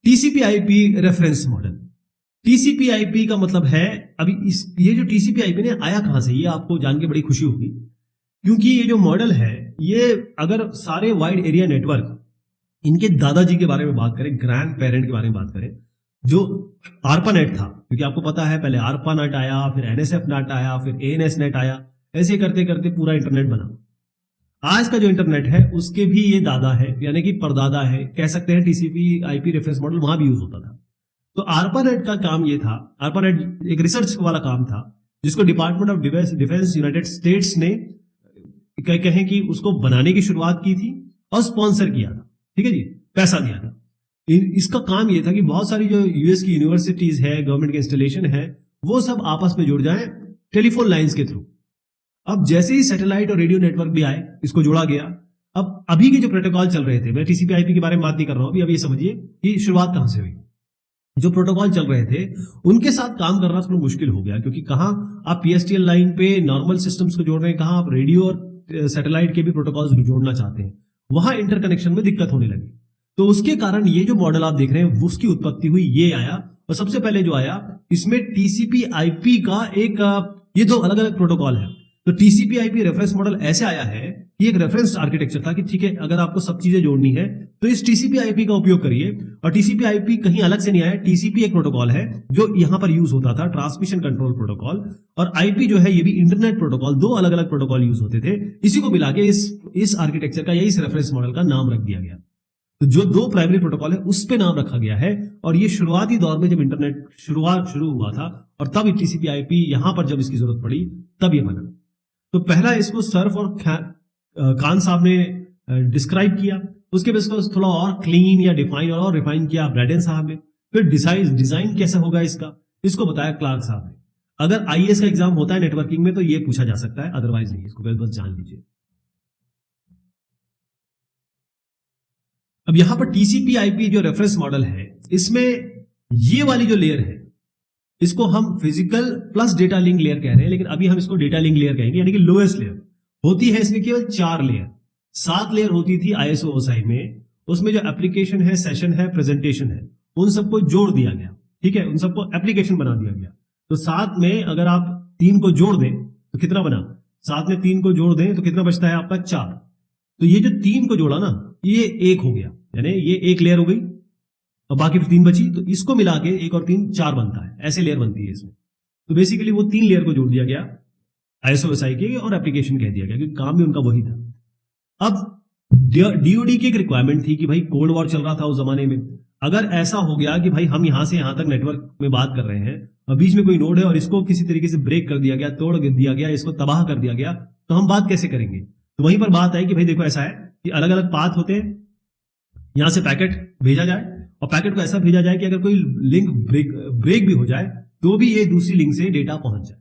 TCP IP reference model. TCP IP का मतलब है, अभी ये जो टीसीपी आईपी ने आया कहां से, ये आपको जान के बड़ी खुशी होगी, क्योंकि ये जो मॉडल है, ये अगर सारे वाइड एरिया नेटवर्क इनके दादाजी के बारे में बात करें, ग्रैंड पेरेंट के बारे में बात करें, जो आरपानेट था, क्योंकि आपको पता है पहले आरपानेट आया, फिर एनएसएफ नेट आया, फिर एएनएस नेट आया, ऐसे करते करते पूरा इंटरनेट बना। आज का जो इंटरनेट है उसके भी ये दादा है, यानी कि परदादा है, कह सकते हैं। टीसीपी आईपी रेफरेंस मॉडल वहां भी यूज होता था। तो आरपानेट का काम ये था, आरपानेट एक रिसर्च वाला काम था, जिसको department of defence United states ने कहें कि उसको बनाने की शुरुआत की थी और स्पॉन्सर किया था, ठीक है जी, पैसा दिया था। इसका काम ये था कि बहुत सारी जो यूएस की यूनिवर्सिटीज है, गवर्नमेंट के इंस्टॉलेशन है, वो सब आपस में जुड़ जाएं टेलीफोन लाइंस के थ्रू। अब जैसे ही सैटेलाइट और रेडियो नेटवर्क भी आए, इसको जोड़ा गया। अब अभी के जो प्रोटोकॉल चल रहे थे, मैं टीसीपी आईपी के बारे में बात नहीं कर रहा हूं अभी ये समझिए कि शुरुआत कहां से हुई। जो प्रोटोकॉल चल रहे थे उनके साथ काम करना थोड़ा मुश्किल हो गया, क्योंकि कहां आप पीएसटीएल लाइन पे नॉर्मल सिस्टम्स को जोड़ रहे हैं, कहां आप रेडियो और सैटेलाइट के भी प्रोटोकॉल्स जोड़ना चाहते हैं, वहां इंटरकनेक्शन में दिक्कत होने लगी। तो उसके कारण ये जो मॉडल आप देख रहे हैं उसकी उत्पत्ति हुई, ये आया। और सबसे पहले जो आया इसमें टीसीपी आईपी का एक, ये दो अलग अलग प्रोटोकॉल है। तो टीसीपी आईपी रेफरेंस मॉडल ऐसे आया है कि एक रेफरेंस आर्किटेक्चर था कि ठीक है, अगर आपको सब चीजें जोड़नी है तो इस टीसीपी आईपी का उपयोग करिए। और टीसीपी आईपी कहीं अलग से नहीं आया, टीसीपी एक प्रोटोकॉल है जो यहां पर यूज होता था, ट्रांसमिशन कंट्रोल प्रोटोकॉल, और आईपी जो है ये भी इंटरनेट प्रोटोकॉल, दो अलग अलग प्रोटोकॉल यूज होते थे। इसी को मिला के इस आर्किटेक्चर का या इस रेफरेंस मॉडल का नाम रख दिया गया। तो जो दो प्राइमरी प्रोटोकॉल है उस पे नाम रखा गया है। और ये शुरुआती दौर में जब इंटरनेट शुरू हुआ था और तब टीसीपी आईपी यहां पर जब इसकी जरूरत पड़ी तब ये बना। तो पहला इसको सर्फ और खान साहब ने डिस्क्राइब किया, उसके बाद इसको थोड़ा और क्लीन या डिफाइन और रिफाइन किया ब्रैडन साहब ने। फिर डिजाइन कैसा होगा इसका, इसको बताया क्लार्क साहब ने। अगर आईएएस का एग्जाम होता है नेटवर्किंग में तो ये पूछा जा सकता है, अदरवाइज नहीं, इसको बस जान लीजिए। अब यहां पर टीसीपी आईपी जो रेफरेंस मॉडल है, इसमें ये वाली जो लेयर है इसको हम physical plus data link layer कह रहे हैं, लेकिन अभी हम इसको डेटा लिंक लेयर कहेंगे, यानी कि लोएस्ट लेयर होती है। इसमें केवल 4 लेयर, 7 लेयर होती थी आईएसओएसआई में। उसमें जो एप्लीकेशन है, सेशन है, प्रेजेंटेशन है, उन सबको जोड़ दिया गया, ठीक है, उन सबको एप्लीकेशन बना दिया गया। तो 7 में अगर आप 3 को जोड़ दें तो कितना बना, 7 में 3 को जोड़ दें तो कितना बचता है आपका 4। तो ये जो 3 को जोड़ा ना, ये 1 हो गया, यानी ये 1 लेयर हो गई और बाकी फिर 3 बची। तो इसको मिला के 1 और 3 4 बनता है, ऐसे लेयर बनती है इसमें। तो बेसिकली वो 3 लेयर को जोड़ दिया गया आईएसओएसआई के, और एप्लीकेशन कह दिया गया, क्योंकि काम भी उनका वही था। अब डीओडी की एक रिक्वायरमेंट थी कि भाई कोल्ड वॉर चल रहा था उस जमाने में, अगर ऐसा हो गया कि भाई हम यहां से यहां तक नेटवर्क में बात कर रहे हैं और बीच में कोई नोड है और इसको किसी तरीके से ब्रेक कर दिया गया, तोड़ दिया गया, इसको तबाह कर दिया गया, तो हम बात कैसे करेंगे। तो वहीं पर बात आई कि भाई देखो ऐसा है कि अलग अलग पाथ होते हैं, यहां से पैकेट भेजा जाए और पैकेट को ऐसा भेजा जाए कि अगर कोई लिंक ब्रेक भी हो जाए तो भी ये दूसरी लिंक से डेटा पहुंच जाए।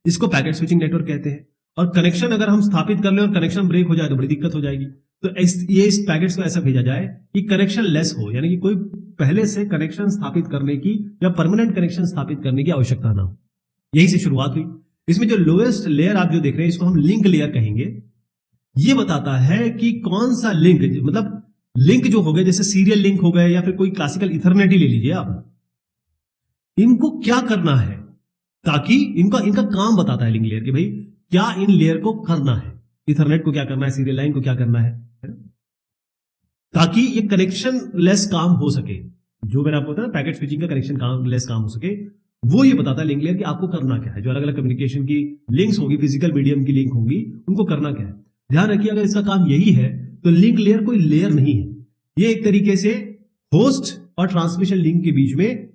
इसको पैकेट स्विचिंग नेटवर्क कहते हैं। और कनेक्शन अगर हम स्थापित कर ले और कनेक्शन ब्रेक हो जाए तो बड़ी दिक्कत हो जाएगी। तो ये इस पैकेट्स को ऐसा भेजा जाए कि कनेक्शन लेस हो, यानी कि कोई पहले से कनेक्शन स्थापित करने की या परमानेंट कनेक्शन स्थापित करने की आवश्यकता ना हो। यही से शुरुआत हुई। इसमें जो लोएस्ट लेयर आप जो देख रहे हैं इसको हम लिंक लेयर कहेंगे। ये बताता है कि कौन सा लिंक, मतलब लिंक जो हो गए, जैसे सीरियल लिंक हो गए या फिर कोई क्लासिकल इथरनेट ही ले लीजिए आप, इनको क्या करना है, ताकि इनका काम बताता है लिंक लेयर कि भाई क्या इन लेयर को करना है, इथरनेट को क्या करना है, सीरियल लाइन को क्या करना है, ताकि ये कनेक्शन लेस काम हो सके। जो मैंने आपको बताया पैकेट स्विचिंग का कनेक्शन लेस काम हो सके, वो ये बताता है लिंक लेयर कि आपको करना क्या है। जो अलग अलग कम्युनिकेशन की लिंक्स होगी, फिजिकल मीडियम की लिंक होंगी, उनको करना क्या है। ध्यान रखिए, अगर इसका काम यही है तो लिंक लेयर कोई लेयर नहीं है, ये एक तरीके से होस्ट और ट्रांसमिशन लिंक के बीच में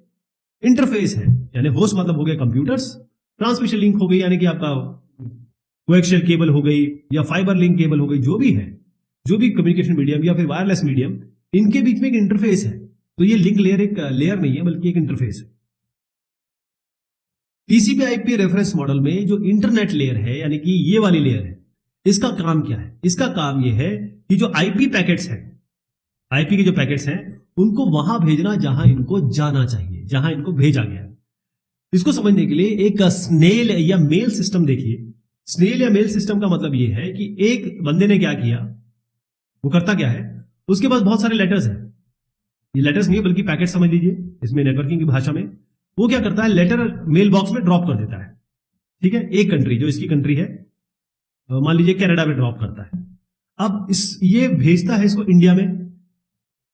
इंटरफेस है। यानी होस्ट मतलब हो गया कंप्यूटर्स, ट्रांसमिशन लिंक हो गई यानी कि आपका कोएक्सियल केबल हो गई या फाइबर लिंक केबल हो गई, जो भी है, जो भी कम्युनिकेशन मीडियम या फिर वायरलेस मीडियम, इनके बीच में एक इंटरफेस है। तो ये लिंक लेयर एक लेयर नहीं है बल्कि एक इंटरफेस है। टीसीपी आईपी रेफरेंस मॉडल में जो इंटरनेट लेयर है, यानी कि ये वाली लेयर है, इसका काम क्या है। इसका काम यह है कि जो आईपी पैकेट्स हैं, आईपी के जो पैकेट्स हैं, उनको वहां भेजना जहां इनको जाना चाहिए, जहां इनको भेजा गया है। इसको समझने के लिए एक स्नेल या मेल सिस्टम देखिए। स्नेल या मेल सिस्टम का मतलब यह है कि एक बंदे ने क्या किया, वो करता क्या है, उसके पास बहुत सारे लेटर्स हैं, ये लेटर्स नहीं है बल्कि पैकेट समझ लीजिए इसमें नेटवर्किंग की भाषा में। वो क्या करता है, लेटर मेल बॉक्स में ड्रॉप कर देता है, ठीक है, एक कंट्री जो इसकी कंट्री है, मान लीजिए कनाडा में ड्रॉप करता है। अब ये भेजता है इसको इंडिया में।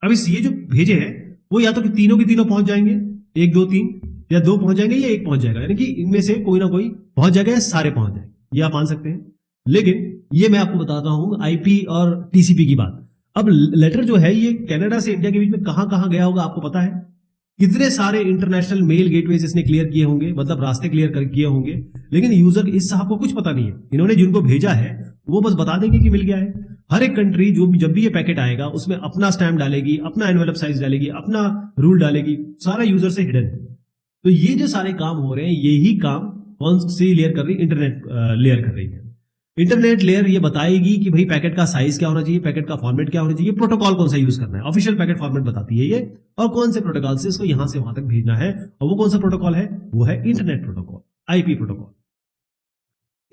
अब ये जो भेजे हैं वो या तो कि तीनों के तीनों पहुंच जाएंगे, 1 2 3, या 2 पहुंच जाएंगे या 1 पहुंच जाएगा, यानी कि इनमें से कोई ना कोई पहुंच जाएगा या सारे पहुंच जाएंगे, ये आप मान सकते हैं। लेकिन ये मैं आपको बताता हूं आईपी और टीसीपी की बात। अब लेटर जो है ये कनाडा से इंडिया के बीच में कहां कहां गया होगा आपको पता है? कितने सारे इंटरनेशनल मेल गेटवेज इसने क्लियर किए होंगे, मतलब रास्ते क्लियर किए होंगे, लेकिन यूजर इस साहब को कुछ पता नहीं है। इन्होंने जिनको भेजा है वो बस बता देंगे कि मिल गया है। हर एक कंट्री जब भी ये पैकेट आएगा उसमें अपना स्टैम्प डालेगी, अपना एनवेलप साइज डालेगी, अपना रूल डालेगी, सारा यूजर से हिडन है। तो ये जो सारे काम हो रहे हैं यही काम कौन सी लेयर कर रही है? इंटरनेट लेयर कर रही है। इंटरनेट लेयर ये बताएगी कि भाई पैकेट का साइज क्या होना चाहिए, पैकेट का फॉर्मेट क्या होना चाहिए, प्रोटोकॉल कौन सा यूज करना है। ऑफिशियल पैकेट फॉर्मेट बताती है ये, और कौन से प्रोटोकॉल से इसको यहां से वहां तक भेजना है। और वो कौन सा प्रोटोकॉल है? वो है इंटरनेट प्रोटोकॉल, आईपी प्रोटोकॉल।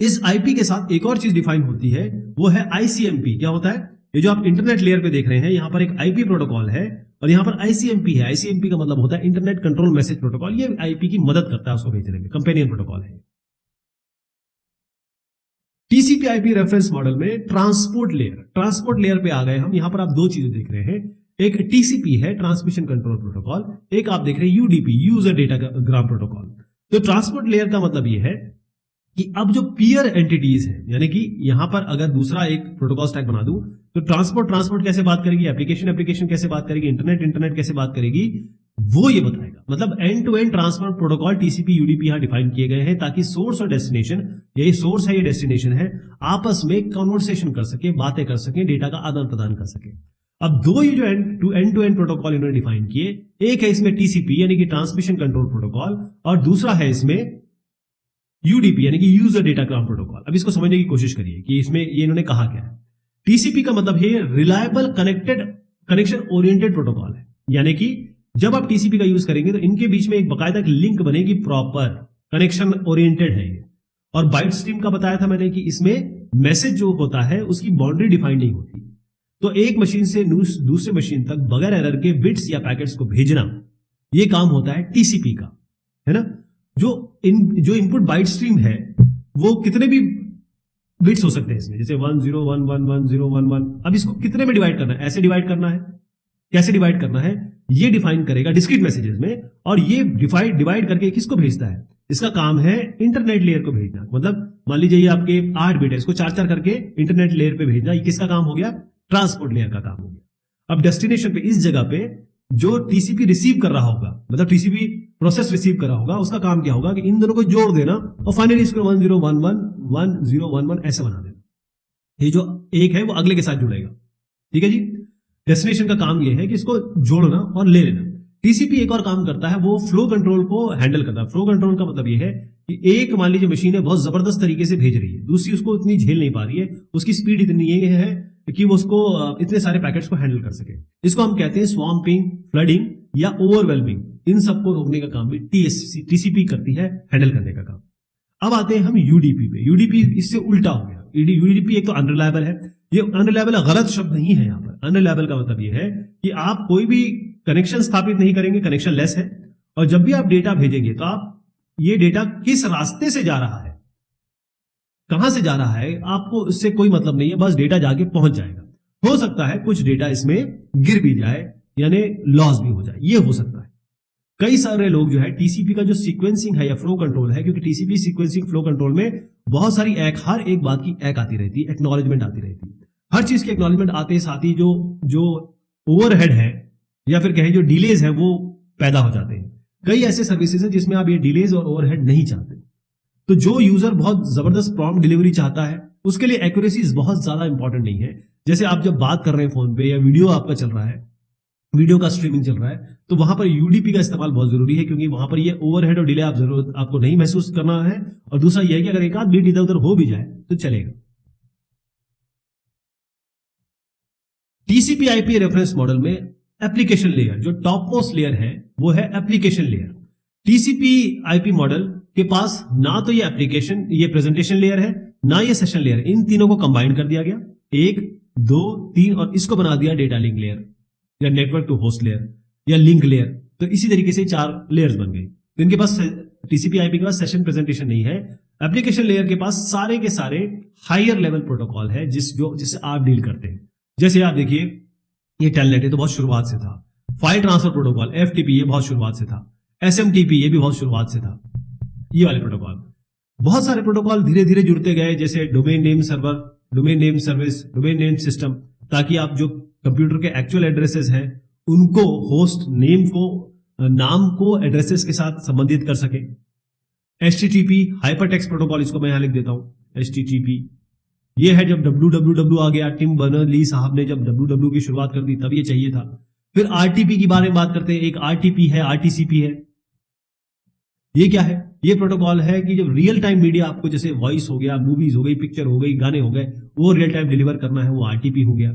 इस आईपी के साथ एक और चीज डिफाइन होती है, वो है आईसीएमपी। क्या होता है? ये जो आप इंटरनेट लेयर पे देख रहे हैं यहां पर एक आईपी प्रोटोकॉल है और यहां पर आईसीएमपी है। आईसीएमपी का मतलब होता है इंटरनेट कंट्रोल मैसेज प्रोटोकॉल। ये आईपी की मदद करता है उसको भेजने में, कंपेनियन प्रोटोकॉल है। टीसीपी आईपी रेफरेंस मॉडल में ट्रांसपोर्ट लेयर पे आ गए हम। यहां पर आप दो चीजें देख रहे हैं, एक टीसीपी है ट्रांसमिशन कंट्रोल प्रोटोकॉल, एक आप देख रहे हैं यूडीपी, यूजर डेटा ग्राम प्रोटोकॉल। तो ट्रांसपोर्ट लेयर का मतलब यह है कि अब जो पीयर एंटिटीज है, यानी कि यहां पर अगर दूसरा एक प्रोटोकॉल स्टैक बना दूं तो ट्रांसपोर्ट कैसे बात करेगी, एप्लीकेशन कैसे बात करेगी, इंटरनेट कैसे बात करेगी, वो ये बताएगा। मतलब end to end transport protocol TCP UDP यहां डिफाइन किए गए हैं ताकि सोर्स और डेस्टिनेशन, यही सोर्स है ये डेस्टिनेशन है, आपस में कन्वर्सेशन कर सके, बातें कर सके, डेटा का आदान प्रदान कर सके। अब दो ये जो एंड टू एंड प्रोटोकॉल इन्होंने डिफाइन किए, एक है इसमें टीसीपी यानी कि ट्रांसमिशन कंट्रोल प्रोटोकॉल, और दूसरा है इसमें यूडीपी यानी कि यूजर डेटा ग्राम प्रोटोकॉल। अब इसको समझने की कोशिश करिए कि इसमें ये इन्होंने कहा क्या है। टीसीपी का मतलब है रिलायबल कनेक्शन ओरिएंटेड प्रोटोकॉल है, यानी कि जब आप टीसीपी का यूज करेंगे तो इनके बीच में एक बकायदा लिंक बनेगी, प्रॉपर कनेक्शन ओरिएंटेड है ये। और बाइट स्ट्रीम का बताया था मैंने कि इसमें मैसेज जो होता है उसकी बाउंड्री डिफाइन नहीं होती, तो एक मशीन से दूसरे मशीन तक बगैर एरर के बिट्स या पैकेट्स को भेजना, ये काम होता है टीसीपी का, है ना। जो इनपुट बाइट स्ट्रीम है वो कितने भी बिट्स हो सकते हैं इसमें, जैसे 10111011। अब इसको कितने में डिवाइड करना है? ऐसे डिवाइड करना है, कैसे डिवाइड करना है ये डिफाइन करेगा डिस्क्रीट मैसेजेस में। और ये डिवाइड करके किसको भेजता है? इसका काम है इंटरनेट लेयर को भेजना। मतलब मान लीजिए ये आपके 8 बिट है, इसको 4-4 करके इंटरनेट लेयर पे भेजना, ये किसका काम हो गया? ट्रांसपोर्ट लेयर का काम हो गया। अब डेस्टिनेशन पे, इस जगह पे जो टीसीपी रिसीव कर रहा होगा, मतलब टीसीपी प्रोसेस रिसीव कर रहा होगा, उसका काम क्या होगा कि इन दोनों को जोड़ देना और फाइनली इसको 1011 ऐसे बना देना। ये जो एक है वो अगले के साथ जुड़ेगा, ठीक है जी। डेस्टिनेशन का काम ये है कि इसको जोड़ना और ले लेना। टीसीपी एक और काम करता है, वो फ्लो कंट्रोल को हैंडल करता है। फ्लो कंट्रोल का मतलब ये है कि एक मान लीजिए मशीन है बहुत जबरदस्त तरीके से भेज रही है, दूसरी उसको इतनी झेल नहीं पा रही है, उसकी स्पीड इतनी है कि वो उसको इतने सारे पैकेट्स को हैंडल कर सके। इसको हम कहते हैं स्वैम्पिंग, फ्लडिंग या ओवरवेलमिंग। इन सबको रोकने का काम भी टीसीपी करती है, हैंडल करने का काम। अब आते हैं हम यूडीपी पे। यूडीपी इससे उल्टा हो गया। यूडीपी एक तो अनरिलायबल है, ये अनरिलायबल गलत शब्द नहीं है यहाँ पर। अनरिलायबल का मतलब ये है कि आप कोई भी कनेक्शन स्थापित नहीं करेंगे, कनेक्शन लेस है, और जब भी आप डेटा भेजेंगे तो आप ये डेटा किस रास्ते से जा रहा है, कहां से जा रहा है, आपको इससे कोई मतलब नहीं है, बस डेटा जाके पहुंच जाएगा। हो सकता है कुछ डेटा इसमें गिर भी जाए, यानी लॉस भी हो जाए, ये हो सकता है। कई सारे लोग जो है टीसीपी का जो सीक्वेंसिंग है या फ्लो कंट्रोल है, क्योंकि टीसीपी सीक्वेंसिंग फ्लो कंट्रोल में बहुत सारी हर एक बात की आती रहती है, एक्नॉलेजमेंट आती रहती है। हर चीज की एक्नॉलेजमेंट आते साथ ही जो ओवरहेड है या फिर कहें जो डिलेज है वो पैदा हो जाते हैं। कई ऐसे सर्विसेज हैं जिसमें आप ये डिलेज और ओवरहेड नहीं चाहते। तो जो यूजर बहुत जबरदस्त प्रॉम्प्ट डिलीवरी चाहता है उसके लिए एक्यूरेसी बहुत ज्यादा इंपॉर्टेंट नहीं है। जैसे आप जब बात कर रहे हैं फोन पे या वीडियो आपका चल रहा है, वीडियो का स्ट्रीमिंग चल रहा है, तो वहां पर यूडीपी का इस्तेमाल बहुत जरूरी है, क्योंकि वहां पर ये ओवरहेड और डिले आपको नहीं महसूस करना है। और दूसरा यह है कि अगर एक आध बीट इधर उधर हो भी जाए तो चलेगा। टीसीपी आईपी रेफरेंस मॉडल में एप्लीकेशन लेयर, जो टॉप मोस्ट लेयर है वो है application layer. TCP IP model के पास ना तो ये एप्लीकेशन, ये प्रेजेंटेशन लेयर है, ना ये सेशन लेयर। इन तीनों को कंबाइन कर दिया गया, 1, 2, 3, और इसको बना दिया डेटा लिंक लेयर या नेटवर्क टू होस्ट लेयर। या लिंक लेयर। तो इसी तरीके से 4 लेयर्स बन गई। तो इनके पास टीसीपी आईपी के पास सेशन प्रेजेंटेशन नहीं है। एप्लीकेशन लेयर के पास सारे के सारे हायर लेवल प्रोटोकॉल है जिससे आप डील करते हैं। जैसे आप देखिए, ये टेलनेट है तो बहुत शुरुआत से था। फाइल ट्रांसफर प्रोटोकॉल एफटीपी ये बहुत शुरुआत से था। एसएमटीपी ये भी बहुत शुरुआत से था। ये वाले प्रोटोकॉल, बहुत सारे प्रोटोकॉल धीरे धीरे जुड़ते गए, जैसे domain name server, domain name service, domain name system, ताकि आप जो कंप्यूटर के एक्चुअल एड्रेसेस हैं उनको होस्ट नेम को, नाम को एड्रेसेस के साथ संबंधित कर सके। HTTP हाइपरटेक्स्ट प्रोटोकॉल, इसको मैं यहां लिख देता हूं HTTP। ये है जब www आ गया, टिम बर्नर्स-ली साहब ने जब www की शुरुआत कर दी तब ये चाहिए था। फिर RTP की बारे में बात करते हैं। एक RTP है, RTCP है। ये क्या है? ये प्रोटोकॉल है कि जब रियल टाइम मीडिया आपको, जैसे वॉइस हो गया, मूवीज हो गई, पिक्चर हो गई, गाने हो गए, वो रियल टाइम डिलीवर करना है, वो RTP हो गया।